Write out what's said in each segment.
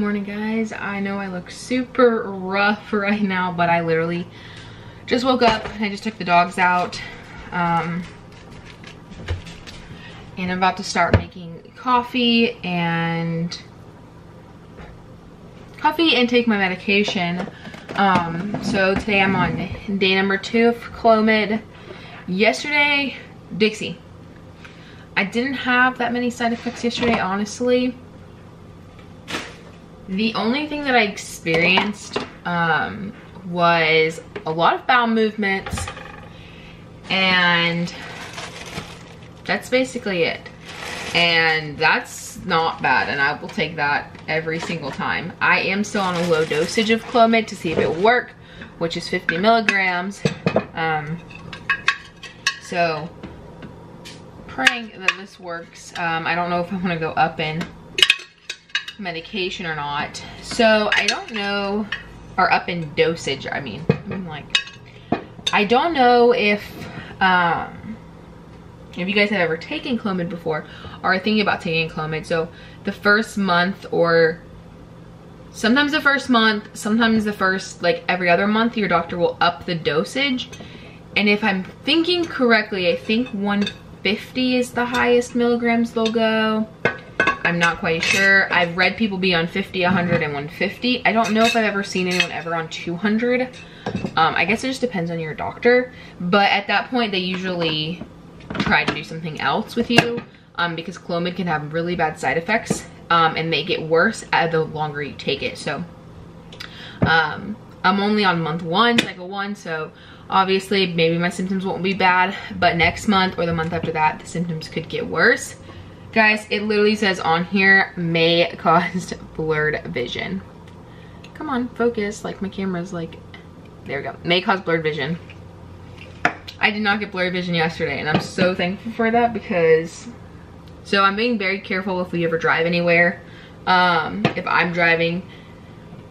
Morning guys, I know I look super rough right now, but I literally just woke up and I just took the dogs out and I'm about to start making coffee and take my medication. So today I'm on day number 2 of Clomid. Yesterday, Dixie, I didn't have that many side effects yesterday, honestly. The only thing that I experienced was a lot of bowel movements, and that's basically it. And that's not bad, and I will take that every single time. I am still on a low dosage of Clomid to see if it will work, which is 50 milligrams. So praying that this works. I don't know if I want to go up in medication or not, so I don't know, or up in dosage. I mean like, I don't know if you guys have ever taken Clomid before or are thinking about taking Clomid. So the first month, or sometimes the first month, sometimes the first like every other month, your doctor will up the dosage. And if I'm thinking correctly, I think 150 is the highest milligrams they'll go. I'm not quite sure. I've read people be on 50, 100, and 150. I don't know if I've ever seen anyone ever on 200. I guess it just depends on your doctor. But at that point, they usually try to do something else with you because Clomid can have really bad side effects and they get worse the longer you take it. So I'm only on month 1, cycle 1, so obviously maybe my symptoms won't be bad, but next month or the month after that, the symptoms could get worse. Guys, it literally says on here, may cause blurred vision. Come on, focus. Like, my camera's like, there we go. May cause blurred vision. I did not get blurred vision yesterday, and I'm so thankful for that because, so I'm being very careful if we ever drive anywhere. If I'm driving,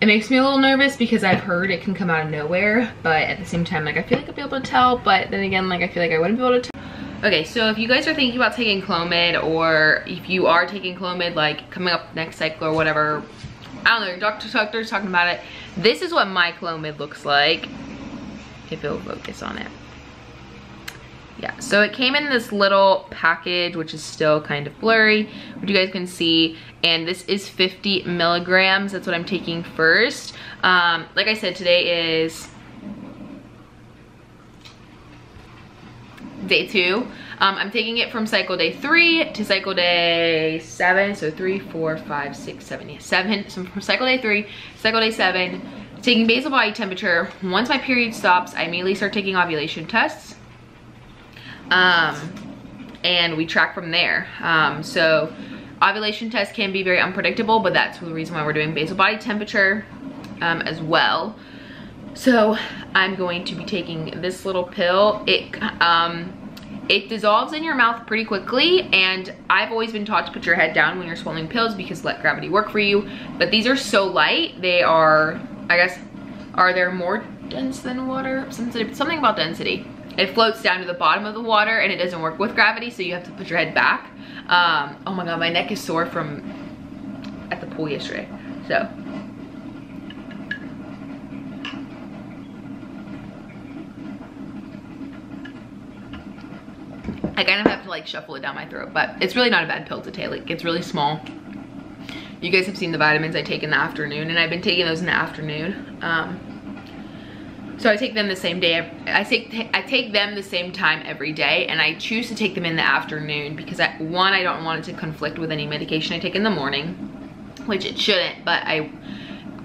it makes me a little nervous because I've heard it can come out of nowhere, but at the same time, like, I feel like I'll be able to tell, but then again, like, I feel like I wouldn't be able to tell. Okay, so if you guys are thinking about taking Clomid, or if you are taking Clomid, like coming up next cycle or whatever, I don't know, your doctor's talking about it. This is what my Clomid looks like, if it'll focus on it. Yeah, so it came in this little package, which is still kind of blurry, but you guys can see, and this is 50 milligrams. That's what I'm taking first. Like I said, today is day 2. I'm taking it from cycle day 3 to cycle day 7. So 3, 4, 5, 6, 7, yeah, 7. So from cycle day 3 to cycle day 7, taking basal body temperature. Once my period stops, I immediately start taking ovulation tests. And we track from there. So ovulation tests can be very unpredictable, but that's the reason why we're doing basal body temperature as well. So I'm going to be taking this little pill. It dissolves in your mouth pretty quickly, and I've always been taught to put your head down when you're swallowing pills because let gravity work for you. But these are so light. They are, I guess, are they more dense than water? Something about density. It floats down to the bottom of the water and it doesn't work with gravity, so you have to put your head back. Oh my god, my neck is sore from at the pool yesterday. So I kind of have to like shuffle it down my throat, but it's really not a bad pill to take. Like, it's really small. You guys have seen the vitamins I take in the afternoon, and I've been taking those in the afternoon. So I take them the same day. I take them the same time every day, and I choose to take them in the afternoon because one, I don't want it to conflict with any medication I take in the morning, which it shouldn't, but I'm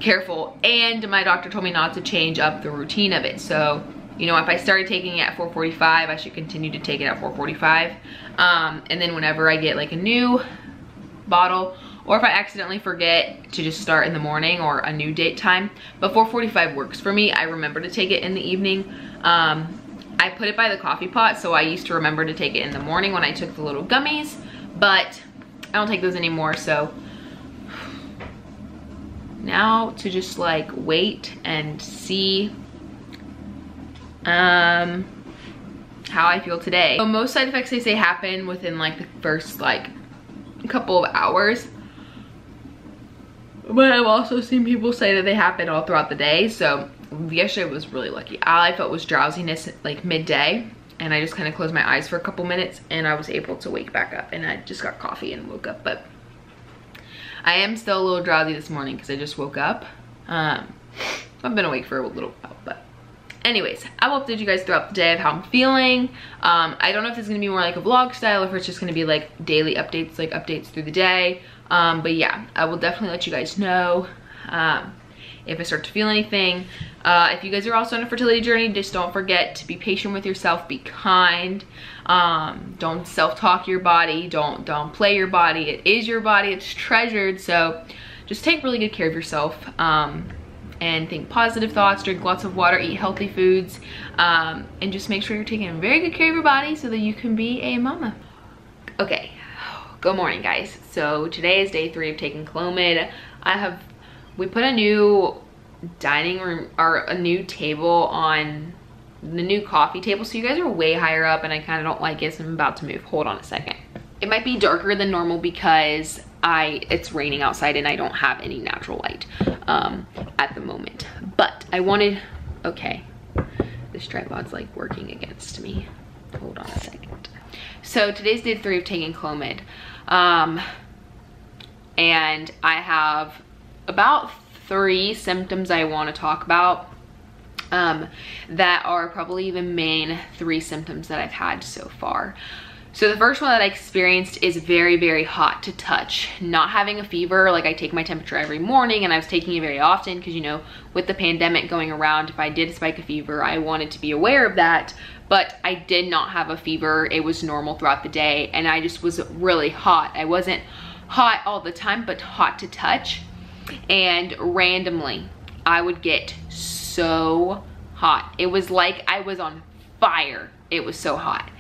careful. And my doctor told me not to change up the routine of it. So, you know, if I started taking it at 4:45, I should continue to take it at 4:45. And then whenever I get like a new bottle, or if I accidentally forget to just start in the morning or a new date time, but 4:45 works for me. I remember to take it in the evening. I put it by the coffee pot, so I used to remember to take it in the morning when I took the little gummies, but I don't take those anymore. So now to just like wait and see how I feel today. So most side effects, they say, happen within like the first like couple of hours. but I've also seen people say that they happen all throughout the day. So yesterday was really lucky. All I felt was drowsiness like midday, and I just kind of closed my eyes for a couple minutes and I was able to wake back up, and I just got coffee and woke up. But I am still a little drowsy this morning because I just woke up. I've been awake for a little while, but anyways, I will update you guys throughout the day of how I'm feeling. I don't know if this is gonna be more like a vlog style, or if it's just gonna be like daily updates, like updates through the day. But yeah, I will definitely let you guys know if I start to feel anything. If you guys are also on a fertility journey, just don't forget to be patient with yourself, be kind. Don't self-talk your body, don't play your body. It is your body, it's treasured, so just take really good care of yourself. And think positive thoughts, drink lots of water, eat healthy foods, and just make sure you're taking very good care of your body so that you can be a mama. Okay, good morning guys. So today is day 3 of taking Clomid. We put a new dining room, or a new table on the new coffee table, so you guys are way higher up and I kind of don't like it, so I'm about to move. Hold on a second. It might be darker than normal because it's raining outside and I don't have any natural light at the moment. But I wanted, okay, this tripod's like working against me. Hold on a second. So today's day 3 of taking Clomid. And I have about 3 symptoms I want to talk about that are probably the main 3 symptoms that I've had so far. So the first one that I experienced is very, very hot to touch. Not having a fever, like I take my temperature every morning and I was taking it very often because, you know, with the pandemic going around, if I did spike a fever, I wanted to be aware of that. But I did not have a fever. It was normal throughout the day and I just was really hot. I wasn't hot all the time, but hot to touch. And randomly, I would get so hot. It was like I was on fire. It was so hot.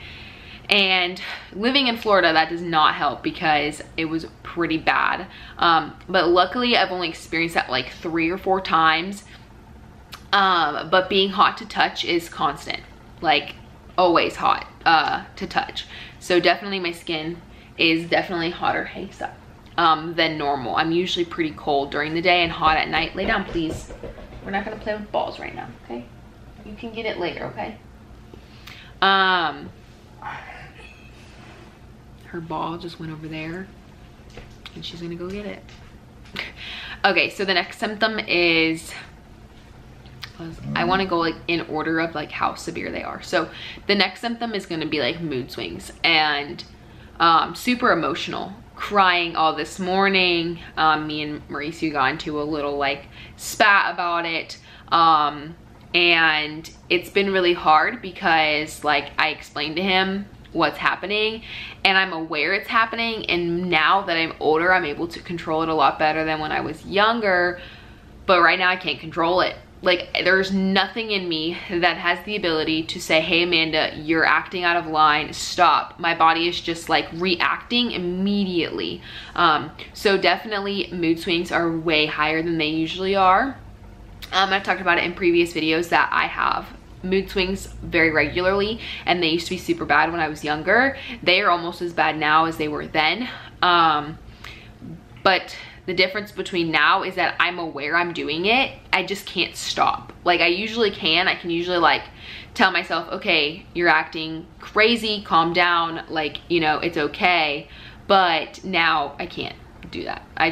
And living in Florida, that does not help because it was pretty bad. But luckily I've only experienced that like 3 or 4 times. But being hot to touch is constant, like always hot to touch. So definitely my skin is definitely hotter, hey, stop, than normal. I'm usually pretty cold during the day and hot at night. Lay down, please. We're not gonna play with balls right now, okay? You can get it later, okay? Her ball just went over there and she's gonna go get it. Okay, so the next symptom is, I wanna go like in order of like how severe they are. So the next symptom is gonna be like mood swings and super emotional. Crying all this morning. Me and Mauricio got into a little like spat about it. And it's been really hard because like I explained to him what's happening and I'm aware it's happening, and now that I'm older I'm able to control it a lot better than when I was younger, but right now I can't control it. Like there's nothing in me that has the ability to say, hey Amanda, you're acting out of line, stop. My body is just like reacting immediately. So definitely mood swings are way higher than they usually are. I've talked about it in previous videos that I have mood swings very regularly and they used to be super bad when I was younger. They are almost as bad now as they were then. But the difference between now is that I'm aware I'm doing it. I just can't stop. Like I usually can. I can usually like tell myself, okay, you're acting crazy, calm down, like, you know, it's okay. But now I can't do that. I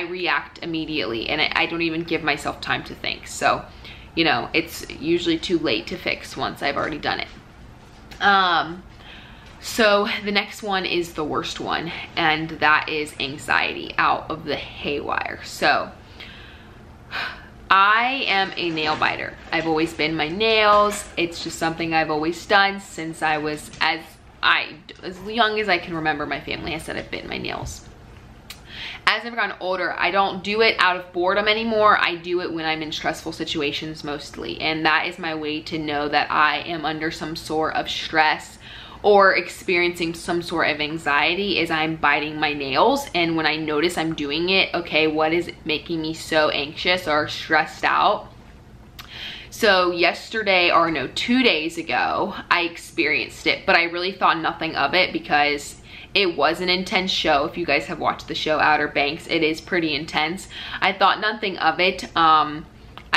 react immediately and I don't even give myself time to think. So, you know, it's usually too late to fix once I've already done it. So the next one is the worst one, and that is anxiety out of the haywire. So I am a nail biter. I've always been my nails. It's just something I've always done since I was as young as I can remember. My family has said I've bitten my nails. As I've gotten older, I don't do it out of boredom anymore. I do it when I'm in stressful situations mostly, and that is my way to know that I am under some sort of stress or experiencing some sort of anxiety, is I'm biting my nails. And when I notice I'm doing it, okay, what is making me so anxious or stressed out? So yesterday, or no, 2 days ago, I experienced it, but I really thought nothing of it because it was an intense show. If you guys have watched the show Outer Banks, it is pretty intense. I thought nothing of it. I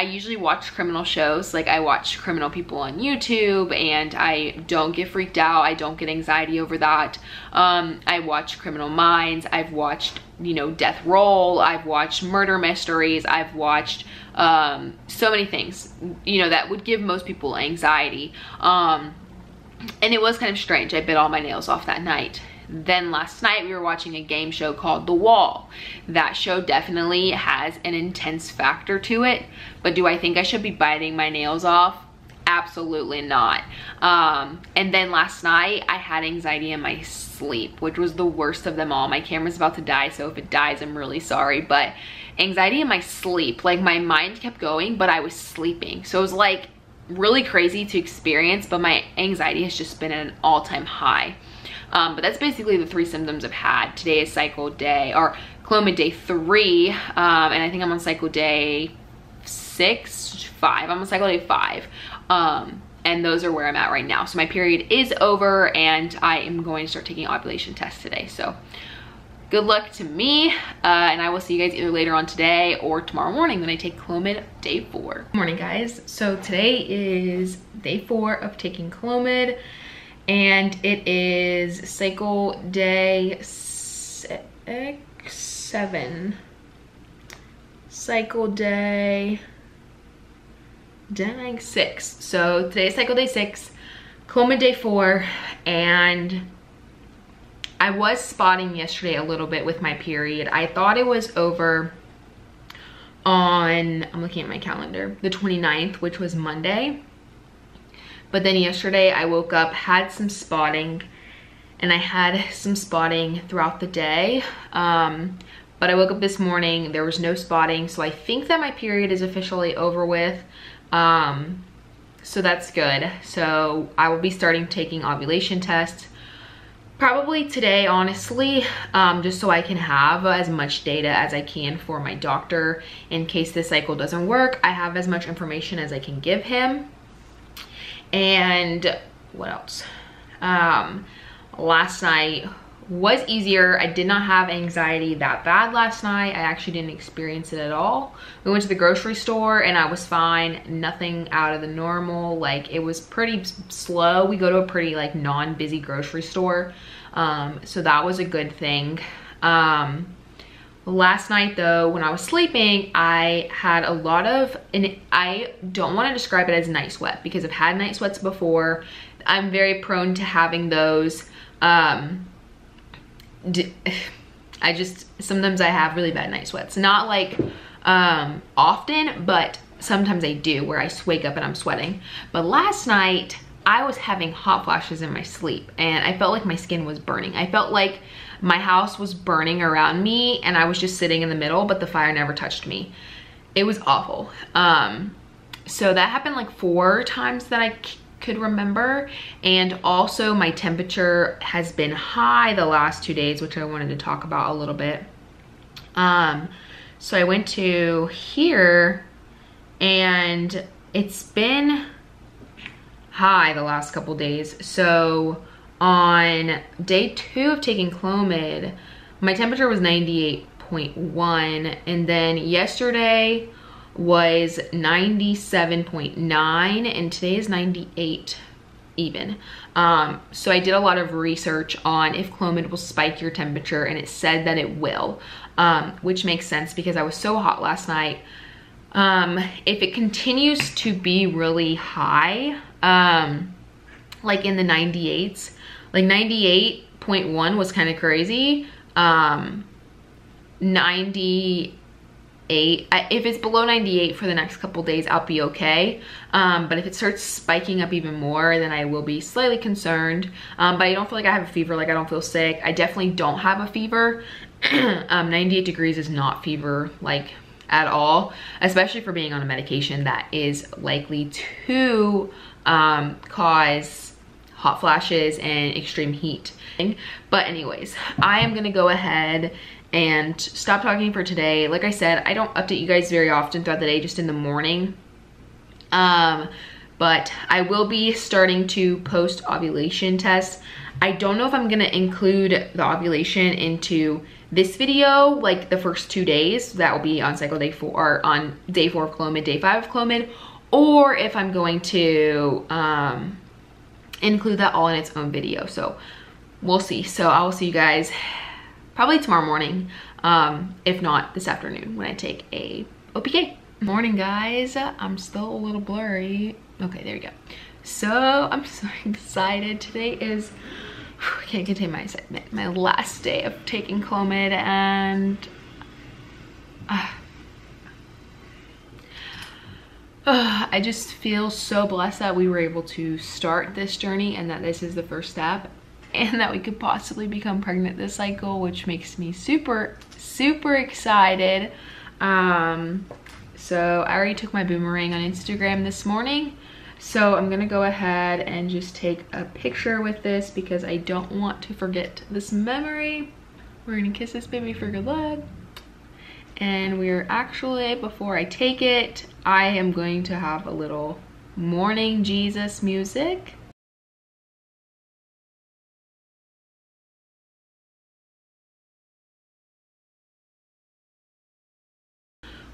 usually watch criminal shows, like I watch criminal people on YouTube, and I don't get freaked out. I don't get anxiety over that. I watch Criminal Minds. I've watched, you know, Death Roll. I've watched murder mysteries. I've watched so many things, you know, that would give most people anxiety. And it was kind of strange. I bit all my nails off that night. Then last night we were watching a game show called The Wall. That show definitely has an intense factor to it, but do I think I should be biting my nails off? Absolutely not. And then last night I had anxiety in my sleep, which was the worst of them all. My camera's about to die, so if it dies, I'm really sorry, but anxiety in my sleep, like my mind kept going, but I was sleeping. So it was like really crazy to experience, but my anxiety has just been at an all-time high. But that's basically the 3 symptoms I've had. Today is cycle day, or Clomid day 3, and I think I'm on cycle day 5. I'm on cycle day 5. And those are where I'm at right now. So my period is over, and I am going to start taking ovulation tests today. So good luck to me, and I will see you guys either later on today or tomorrow morning when I take Clomid day 4. Good morning, guys. So today is day 4 of taking Clomid, and it is cycle day 7. Cycle day 6. So today is cycle day 6, Clomid day 4, and I was spotting yesterday a little bit with my period. I thought it was over on, I'm looking at my calendar, the 29th, which was Monday. But then yesterday I woke up, had some spotting, and I had some spotting throughout the day. But I woke up this morning, there was no spotting, so I think that my period is officially over with. So that's good. So I will be starting taking ovulation tests probably today, honestly, just so I can have as much data as I can for my doctor in case this cycle doesn't work. I have as much information as I can give him. And what else? Last night was easier. I did not have anxiety that bad last night. I actually didn't experience it at all. We went to the grocery store and I was fine. Nothing out of the normal. Like, it was pretty slow. We go to a pretty like non-busy grocery store. So that was a good thing. Last night though, when I was sleeping, I had a lot of, and I don't want to describe it as night sweat because I've had night sweats before. I'm very prone to having those. Sometimes I have really bad night sweats. Not like often, but sometimes I do, where I wake up and I'm sweating. But last night, I was having hot flashes in my sleep and I felt like my skin was burning. I felt like my house was burning around me and I was just sitting in the middle, but the fire never touched me. It was awful. So that happened like 4 times that I could remember. And also my temperature has been high the last 2 days, which I wanted to talk about a little bit. So I went to here and it's been high the last couple days. So on day 2 of taking Clomid, my temperature was 98.1, and then yesterday was 97.9, and today is 98 even. So I did a lot of research on if Clomid will spike your temperature, and it said that it will, which makes sense because I was so hot last night. If it continues to be really high, like in the 98s, like 98.1 was kind of crazy. 98, if it's below 98 for the next couple days, I'll be okay. But if it starts spiking up even more, then I will be slightly concerned. But I don't feel like I have a fever, like I don't feel sick. I definitely don't have a fever. 98 degrees is not fever, like at all, especially for being on a medication that is likely to cause hot flashes and extreme heat. But anyways, I am gonna go ahead and stop talking for today. Like I said, I don't update you guys very often throughout the day, just in the morning. but I will be starting to post ovulation tests. I don't know if I'm gonna include the ovulation into this video, like the first 2 days. That will be on cycle day 4, or on day 4 of Clomid, day 5 of Clomid, or if I'm going to include that all in its own video. So we'll see. So I will see you guys probably tomorrow morning, if not this afternoon when I take a OPK. Morning guys, I'm still a little blurry. Okay, there we go. So I'm so excited. Today is, I can't contain my excitement, my last day of taking Clomid, and I just feel so blessed that we were able to start this journey and that this is the first step, and that we could possibly become pregnant this cycle, which makes me super excited. So I already took my boomerang on Instagram this morning, so I'm gonna go ahead and just take a picture with this because I don't want to forget this memory. We're gonna kiss this baby for good luck. And we're actually, before I take it, I am going to have a little morning Jesus music.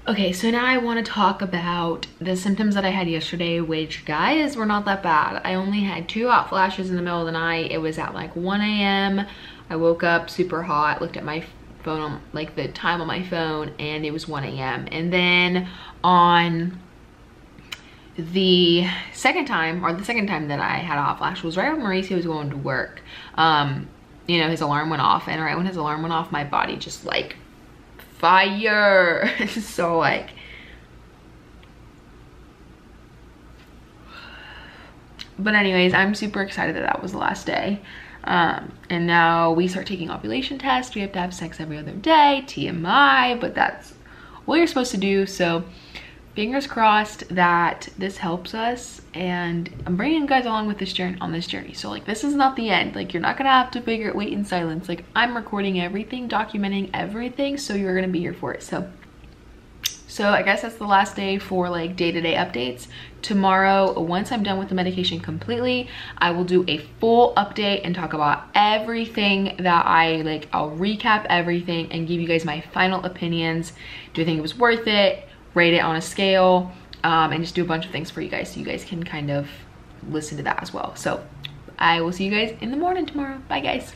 Okay, so now I want to talk about the symptoms that I had yesterday, which, guys, were not that bad. I only had 2 hot flashes in the middle of the night. It was at like 1 a.m. I woke up super hot, looked at my phone, like the time on my phone, and it was 1 a.m. And then on the second time that I had a hot flash was right when Mauricio was going to work. You know, his alarm went off, and right when his alarm went off, my body just like fire. So like, but anyways, I'm super excited that that was the last day. And now we start taking ovulation tests. We have to have sex every other day, TMI, but that's what you're supposed to do. So fingers crossed that this helps us, and I'm bringing you guys along with this journey, So like, this is not the end. Like, you're not gonna have to wait in silence. Like, I'm recording everything, documenting everything, so you're gonna be here for it. So I guess that's the last day for like day-to-day updates. Tomorrow, once I'm done with the medication completely, I will do a full update and talk about everything that I'll recap everything and give you guys my final opinions. Do I think it was worth it? Rate it on a scale, and just do a bunch of things for you guys so you guys can kind of listen to that as well. So I will see you guys in the morning tomorrow. Bye guys.